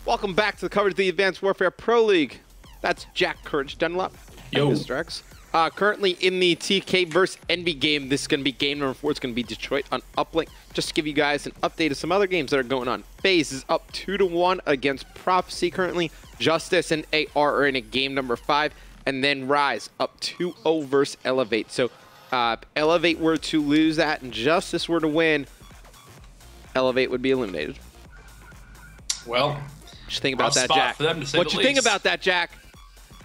Welcome back to the coverage of the Advanced Warfare Pro League. That's Jack Courage Dunlop. Yo. Mr. X. Currently in the TK versus Envy game. This is going to be game number 4. It's going to be Detroit on Uplink. Just to give you guys an update of some other games that are going on. FaZe is up 2-1 against Prophecy currently. Justice and AR are in a game number 5. And then Rise up 2-0 versus Elevate. So Elevate were to lose that and Justice were to win, Elevate would be eliminated. Well, Just think about that, Jack. For them, to say What the you think least. about that, Jack?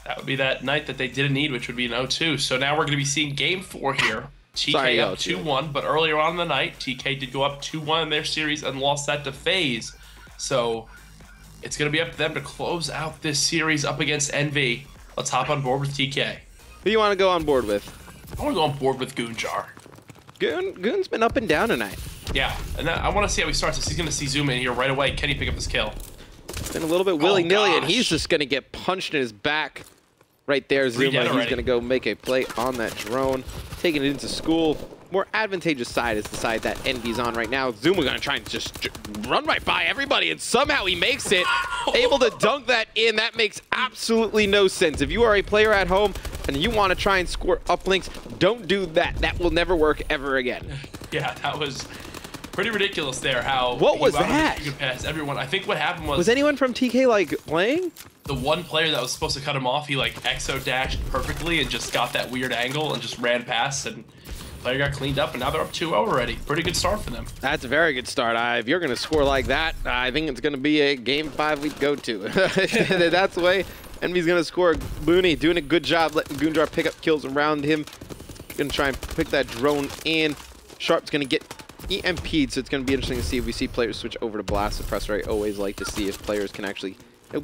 That would be that night that they didn't need, which would be an 0-2. So now we're going to be seeing game 4 here. TK Sorry, up 0-2. 2-1, but earlier on in the night, TK did go up 2-1 in their series and lost that to FaZe. So it's going to be up to them to close out this series up against Envy. Let's hop on board with TK. Who do you want to go on board with? I want to go on board with Goonjar. Goon's been up and down tonight. Yeah, and I want to see how he starts this. He's going to see Zoom in here right away. Can he pick up this kill? Been a little bit willy-nilly, and gosh. he's just going to get punched in his back. Right there, Zuma. dead He's already. going to go make a play on that drone, taking it into school. More advantageous side is the side that Envy's on right now. Zuma going to try and just run right by everybody, and somehow he makes it. Able to dunk that in. That makes absolutely no sense. If you are a player at home and you want to try and score uplinks, don't do that. That will never work ever again. Yeah, that was pretty ridiculous there. How What he was wound up that? You could pass everyone. I think what happened was Was anyone from TK, like, playing? the one player that was supposed to cut him off, he like exo dashed perfectly and just got that weird angle and just ran past, and player got cleaned up, and now they're up 2-0 already. Pretty good start for them. That's a very good start. If you're going to score like that, I think it's going to be a game 5 we go to. That's the way Envy's going to score. Looney doing a good job letting Goonjar pick up kills around him. Going to try and pick that drone in. Sharp's going to get EMP'd, so it's going to be interesting to see if we see players switch over to Blast Suppressor. I always like to see if players can actually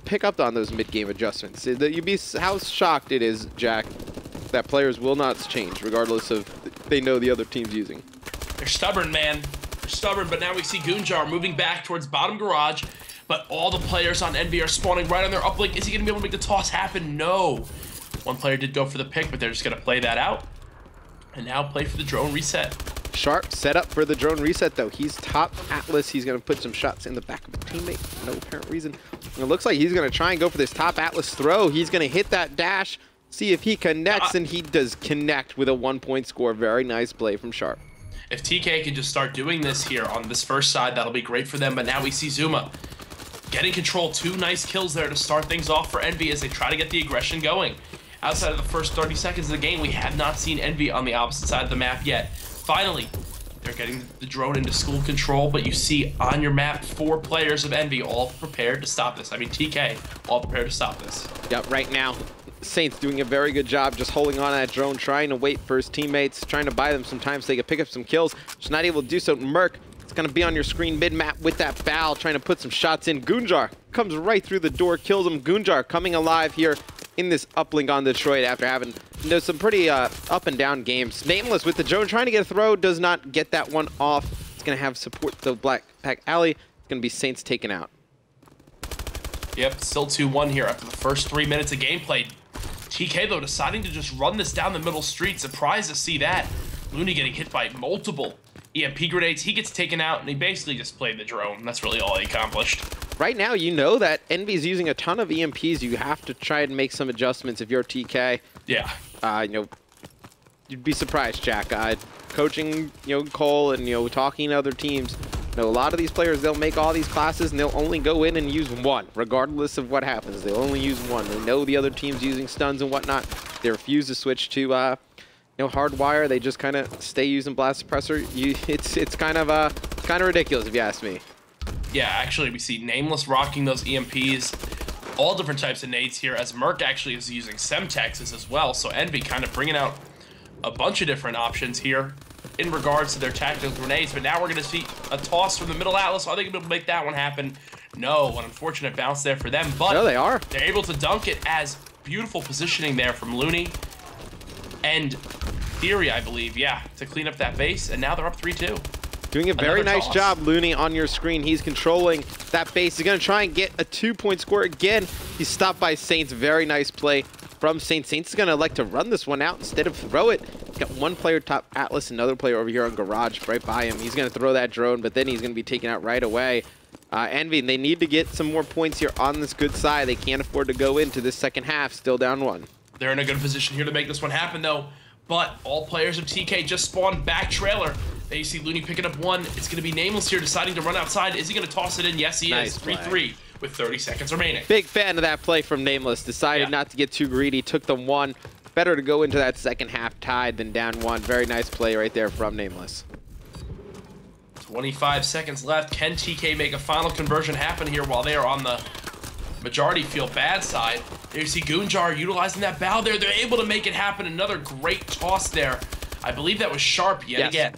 pick up on those mid-game adjustments. You'd be how shocked it is, Jack, that players will not change, regardless of they know the other team's using. They're stubborn, man. They're stubborn, but now we see Goonjar moving back towards bottom garage, but all the players on Envy are spawning right on their uplink. Is he going to be able to make the toss happen? No. One player did go for the pick, but they're just going to play that out. And now play for the drone reset. Sharp set up for the drone reset, though. He's top Atlas. He's going to put some shots in the back of a teammate for no apparent reason. And it looks like he's going to try and go for this top Atlas throw. He's going to hit that dash, see if he connects, and he does connect with a 1-point score. Very nice play from Sharp. If TK can just start doing this here on this first side, that'll be great for them. But now we see Zuma getting control. 2 nice kills there to start things off for Envy as they try to get the aggression going. Outside of the first 30 seconds of the game, we have not seen Envy on the opposite side of the map yet. Finally, they're getting the drone into school control, but you see on your map 4 players of Envy all prepared to stop this. I mean, TK all prepared to stop this. Yep, right now, Saints doing a very good job just holding on to that drone, trying to wait for his teammates, trying to buy them some time so they can pick up some kills. Just not able to do so. Merc, it's going to be on your screen mid-map with that foul, trying to put some shots in. Goonjar comes right through the door, kills him. Goonjar coming alive here in this uplink on Detroit after having some pretty up and down games. Nameless with the drone trying to get a throw, does not get that one off. It's going to have support the Black Pack Alley. It's going to be Saints taken out. Yep, still 2-1 here after the first 3 minutes of gameplay. TK, though, deciding to just run this down the middle street. Surprised to see that. Looney getting hit by multiple EMP grenades. He gets taken out, and he basically just played the drone. That's really all he accomplished. Right now, you know that Envy's using a ton of EMPs. You have to try and make some adjustments if you're TK. Yeah. You'd be surprised, Jack. Coaching, Cole and, talking to other teams, a lot of these players, they'll make all these classes and they'll only go in and use one, regardless of what happens. They'll only use one. They know the other team's using stuns and whatnot. They refuse to switch to, hardwire. They just kind of stay using blast suppressor. It's kind of ridiculous if you ask me. Yeah, actually, we see Nameless rocking those EMPs. All different types of nades here, as Merc actually is using Semtexes as well. So Envy kind of bringing out a bunch of different options here in regards to their tactical grenades. But now we're going to see a toss from the middle Atlas. Are they going to be able to make that one happen? No, an unfortunate bounce there for them. But No, they are. They're able to dunk it as beautiful positioning there from Looney and Theory, I believe, yeah, to clean up that base. And now they're up 3-2. Doing a very Another nice toss. job, Looney, on your screen. He's controlling that base. He's going to try and get a 2-point score again. He's stopped by Saints. Very nice play from Saints. Saints is going to elect to run this one out instead of throw it. He's got one player top Atlas, another player over here on Garage right by him. He's going to throw that drone, but then he's going to be taken out right away. Envy, they need to get some more points here on this good side. They can't afford to go into this second half still down 1. They're in a good position here to make this one happen, though. But all players of TK just spawned back trailer. There you see Looney picking up 1. It's going to be Nameless here deciding to run outside. Is he going to toss it in? Yes, he is. 3-3 with 30 seconds remaining. Big fan of that play from Nameless. Decided not to get too greedy. Took the 1. Better to go into that second half tied than down 1. Very nice play right there from Nameless. 25 seconds left. Can TK make a final conversion happen here while they are on the majority field bad side? There you see Goonjar utilizing that bow there. They're able to make it happen. Another great toss there. I believe that was Sharp yet again.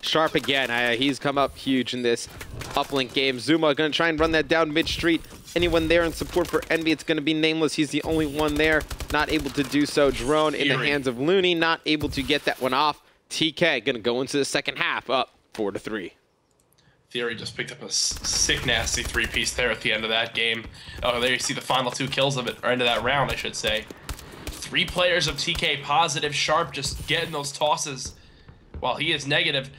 Sharp again. He's come up huge in this uplink game. Zuma going to try and run that down mid-street. Anyone there in support for Envy, it's going to be Nameless. He's the only one there. Not able to do so. Drone in the hands of Looney. Not able to get that one off. TK going to go into the second half up 4-3. Theory just picked up a sick, nasty 3-piece there at the end of that game. Oh, there you see the final 2 kills of it, or end of that round, I should say. 3 players of TK positive. Sharp just getting those tosses while he is negative.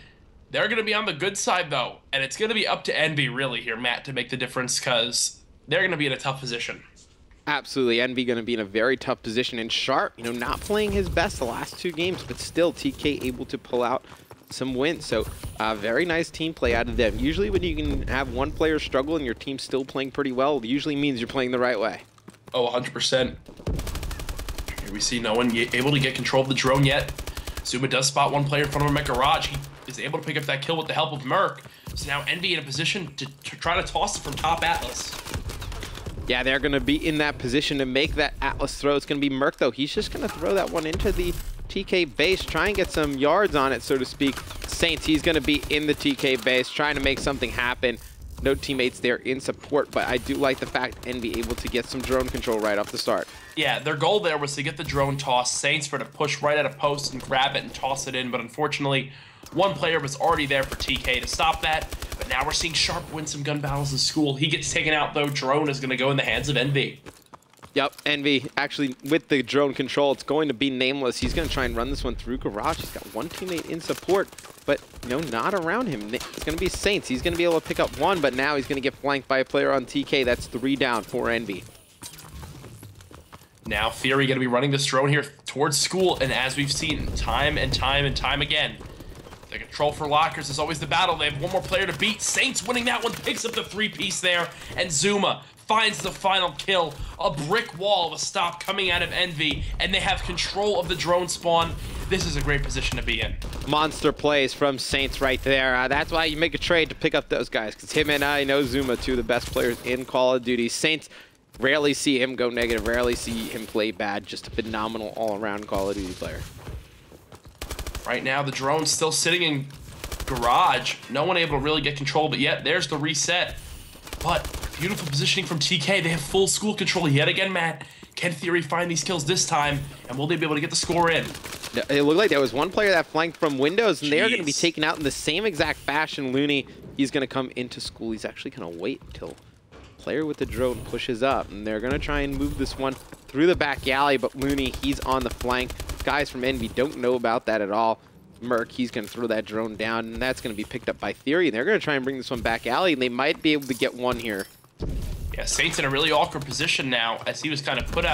They're going to be on the good side, though, and it's going to be up to Envy, really, here, Matt, to make the difference, because they're going to be in a tough position. Absolutely. Envy going to be in a very tough position, and Sharp, not playing his best the last 2 games, but still TK able to pull out some wins. So very nice team play out of them. Usually when you can have one player struggle and your team's still playing pretty well, it usually means you're playing the right way. Oh, 100%. Here we see no one able to get control of the drone yet. Zuma does spot one player in front of him at Garage. He is able to pick up that kill with the help of Merc. So now Envy in a position to try to toss it from top Atlas. Yeah, they're going to be in that position to make that Atlas throw. It's going to be Merc, though. He's just going to throw that one into the TK base, try and get some yards on it, so to speak. Saints, he's going to be in the TK base, trying to make something happen. No teammates there in support, but I do like the fact Envy able to get some drone control right off the start. Yeah, their goal there was to get the drone toss. Saints for to push right at a post and grab it and toss it in, but unfortunately, one player was already there for TK to stop that. But now we're seeing Sharp win some gun battles in school. He gets taken out, though. Drone is going to go in the hands of Envy. Yep, Envy, actually, with the drone control, it's going to be Nameless. He's going to try and run this one through Garage. He's got one teammate in support, but, not around him. It's going to be Saints. He's going to be able to pick up one, but now he's going to get flanked by a player on TK. That's 3 down for Envy. Now Theory going to be running this drone here towards school, and as we've seen time and time and time again, the control for lockers is always the battle. They have one more player to beat. Saints winning that one, picks up the 3-piece there, and Zuma finds the final kill. A brick wall of a stop coming out of Envy, and they have control of the drone spawn. This is a great position to be in. Monster plays from Saints right there. That's why you make a trade to pick up those guys, because him and I know Zuma, 2 of the best players in Call of Duty. Saints, rarely see him go negative, rarely see him play bad. Just a phenomenal all-around Call of Duty player. Right now, the drone's still sitting in Garage. No one able to really get control, but yet there's the reset. But beautiful positioning from TK. They have full school control yet again, Matt. Can Theory find these kills this time? And will they be able to get the score in? It looked like there was one player that flanked from windows, and they're going to be taken out in the same exact fashion. Looney, he's going to come into school. He's actually going to wait until player with the drone pushes up, and they're going to try and move this one through the back alley, but Looney, he's on the flank. Guys from Envy don't know about that at all. Merc, he's going to throw that drone down, and that's going to be picked up by Theory. They're going to try and bring this one back alley, and they might be able to get one here. Yeah, Saints in a really awkward position now, as he was kind of put in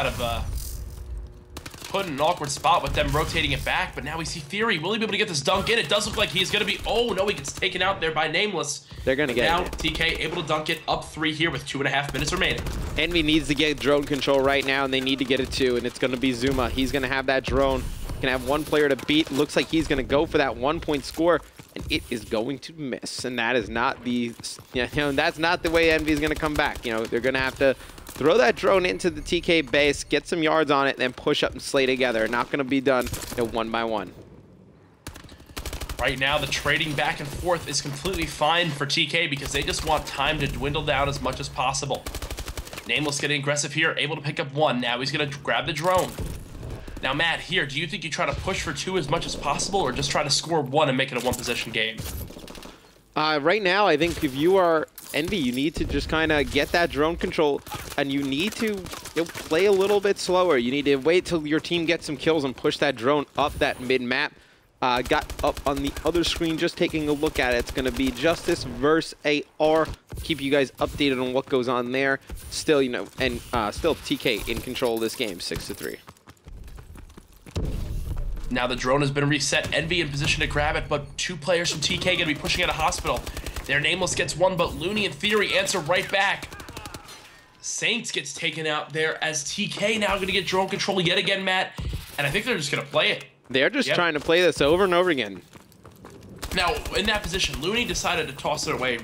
an awkward spot with them rotating it back, but now we see Theory. Will he be able to get this dunk in? It does look like he's going to be... Oh, no, he gets taken out there by Nameless. They're going to get now, it. TK able to dunk it up 3 here with 2.5 minutes remaining. Envy needs to get drone control right now, and they need to get it too, and it's going to be Zuma. He's going to have that drone. Going to have one player to beat. Looks like he's going to go for that 1-point score, and it is going to miss. And that is not the, that's not the way Envy is going to come back. They're going to have to throw that drone into the TK base, get some yards on it, then push up and slay together. Not going to be done 1 by 1. Right now, the trading back and forth is completely fine for TK because they just want time to dwindle down as much as possible. Nameless getting aggressive here, able to pick up 1. Now he's going to grab the drone. Now, Matt, here, do you think you try to push for 2 as much as possible or just try to score 1 and make it a 1-possession game? Right now, I think if you are Envy, you need to just kind of get that drone control, and you need to play a little bit slower. You need to wait till your team gets some kills and push that drone up that mid-map. got up on the other screen, just taking a look at it. It's going to be Justice versus AR. Keep you guys updated on what goes on there. Still, you know, and still TK in control of this game, 6-3. Now the drone has been reset. Envy in position to grab it, but 2 players from TK gonna be pushing out of hospital. Their Nameless gets one, but Looney and Theory answer right back. Saints gets taken out there as TK now gonna get drone control yet again, Matt. And I think they're just gonna play it. They're just trying to play this over and over again. Now, in that position, Looney decided to toss it away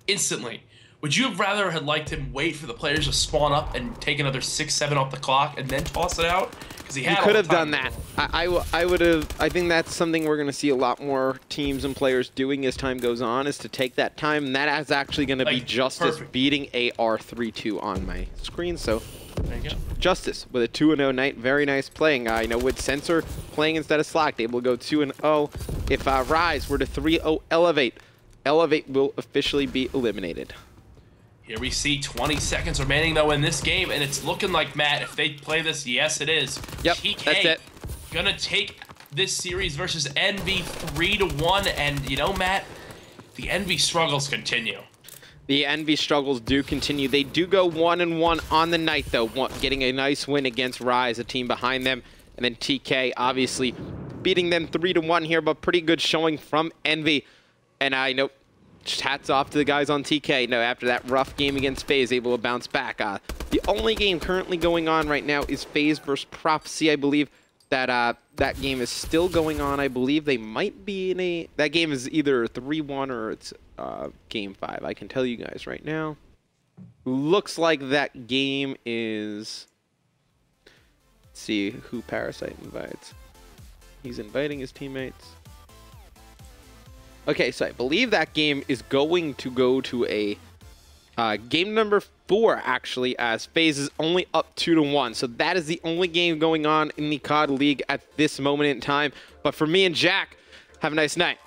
instantly. Would you have rather had liked him wait for the players to spawn up and take another 6-7 off the clock and then toss it out? Because he could have done that. I would have. I think that's something we're going to see a lot more teams and players doing as time goes on, is to take that time. And that is actually going to be Justice beating AR 3-2 on my screen. So there you go. Justice with a 2-0 night. Very nice playing. I know with Sensor playing instead of Slack, able to go 2-0. If Rise were to 3-0 Elevate will officially be eliminated. Here we see 20 seconds remaining, though, in this game, and it's looking like, Matt, if they play this, yes, it is. Yep, TK that's it. Gonna take this series versus Envy 3-1, and you know, Matt, the Envy struggles continue. The Envy struggles do continue. They do go 1-1 on the night, though, getting a nice win against Rise, a team behind them, and then TK obviously beating them 3-1 here, but pretty good showing from Envy. And I know, just hats off to the guys on TK. No, after that rough game against FaZe, able to bounce back. The only game currently going on right now is FaZe versus Prophecy. I believe that that game is still going on. I believe they might be in a... That game is either 3-1 or it's game 5. I can tell you guys right now. Looks like that game is... Let's see who Parasite invites. He's inviting his teammates. Okay, so I believe that game is going to go to a game number 4, actually, as FaZe is only up 2-1. So that is the only game going on in the COD League at this moment in time. But for me and Jack, have a nice night.